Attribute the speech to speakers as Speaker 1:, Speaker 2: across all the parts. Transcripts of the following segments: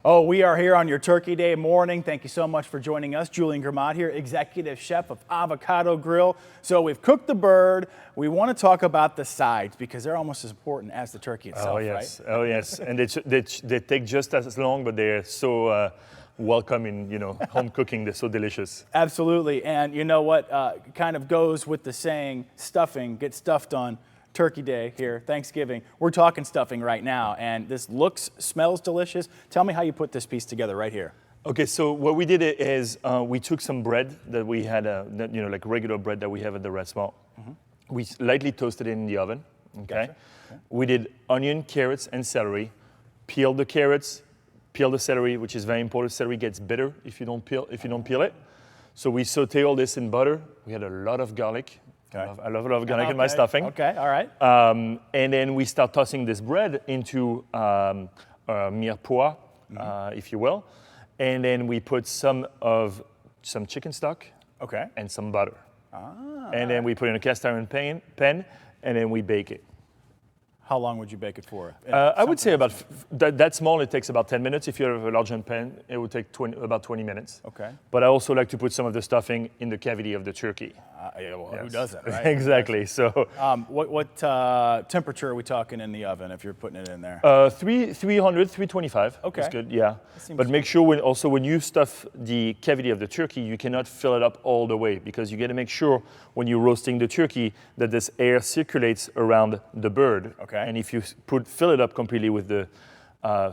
Speaker 1: Oh, we are here on your Turkey Day morning. Thank you so much for joining us. Julien Gremaud here, Executive Chef of Avocado Grill. So we've cooked the bird. We want to talk about the sides because they're almost as important as the turkey itself, right?
Speaker 2: Oh yes, and they take just as long, but they're so welcome in home cooking. They're so delicious.
Speaker 1: Absolutely, and you know what kind of goes with the saying, stuffing, get stuffed on Turkey Day here, Thanksgiving. We're talking stuffing right now, and this smells delicious. Tell me how you put this piece together right here.
Speaker 2: Okay, so what we did is we took some bread that we had, like regular bread that we have at the restaurant. Mm-hmm. We lightly toasted it in the oven. Okay.
Speaker 1: Gotcha. Okay.
Speaker 2: We did onion, carrots, and celery. Peel the carrots, peel the celery, which is very important. Celery gets bitter if you don't peel it. So we saute all this in butter. We had a lot of garlic.
Speaker 1: Okay.
Speaker 2: I love a lot of garlic in my stuffing.
Speaker 1: Okay, all right.
Speaker 2: And then we start tossing this bread into mirepoix, if you will. And then we put some chicken stock and some butter. And then we put in a cast iron pan, and then we bake it.
Speaker 1: How long would you bake it for?
Speaker 2: I would say about that small. It takes about 10 minutes. If you have a larger pan, it would take about 20 minutes.
Speaker 1: Okay.
Speaker 2: But I also like to put some of the stuffing in the cavity of the turkey.
Speaker 1: Who doesn't, right?
Speaker 2: Exactly. So,
Speaker 1: what temperature are we talking in the oven if you're putting it in there?
Speaker 2: 300, 325.
Speaker 1: Okay.
Speaker 2: That's good. Yeah. But make sure when you stuff the cavity of the turkey, you cannot fill it up all the way because you got to make sure when you're roasting the turkey that this air circulates around the bird.
Speaker 1: Okay.
Speaker 2: And if you fill it up completely with the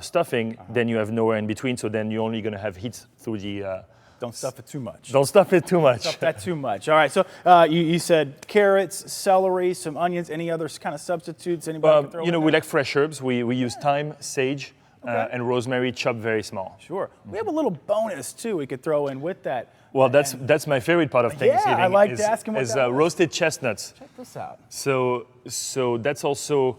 Speaker 2: stuffing, then you have nowhere in between. So then you're only going to have heat through the.
Speaker 1: Don't stuff it too much.
Speaker 2: Don't stuff it too much.
Speaker 1: Stuff that too much. All right. So you said carrots, celery, some onions. Any other kind of substitutes? Anybody can throw in
Speaker 2: we
Speaker 1: there?
Speaker 2: like fresh herbs. We use thyme, sage, and rosemary chopped very small.
Speaker 1: Sure. We have a little bonus too we could throw in with that.
Speaker 2: Well, that's my favorite part of Thanksgiving.
Speaker 1: Yeah, I like to ask him what that is.
Speaker 2: Roasted chestnuts.
Speaker 1: Check this out.
Speaker 2: So that's also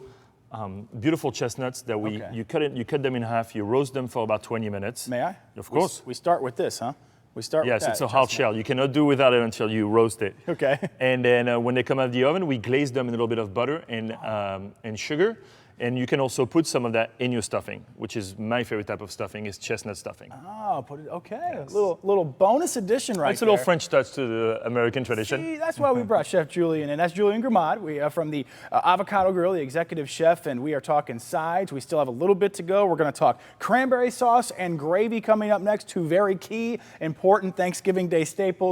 Speaker 2: beautiful chestnuts that you cut them in half. You roast them for about 20 minutes.
Speaker 1: May I?
Speaker 2: Of course.
Speaker 1: We start with this, huh? We start with that.
Speaker 2: Yes, it's a hard shell. You cannot do without it until you roast it.
Speaker 1: Okay.
Speaker 2: And then when they come out of the oven, we glaze them in a little bit of butter and sugar. And you can also put some of that in your stuffing, which is my favorite type of stuffing, is chestnut stuffing.
Speaker 1: Oh, okay.
Speaker 2: Yes.
Speaker 1: A little bonus addition right there.
Speaker 2: It's a little French touch to the American tradition.
Speaker 1: See, that's why we brought Chef Julien, and that's Julien Gremaud. We are from the Avocado Grill, the executive chef, and we are talking sides. We still have a little bit to go. We're going to talk cranberry sauce and gravy coming up next, two very key, important Thanksgiving Day staples.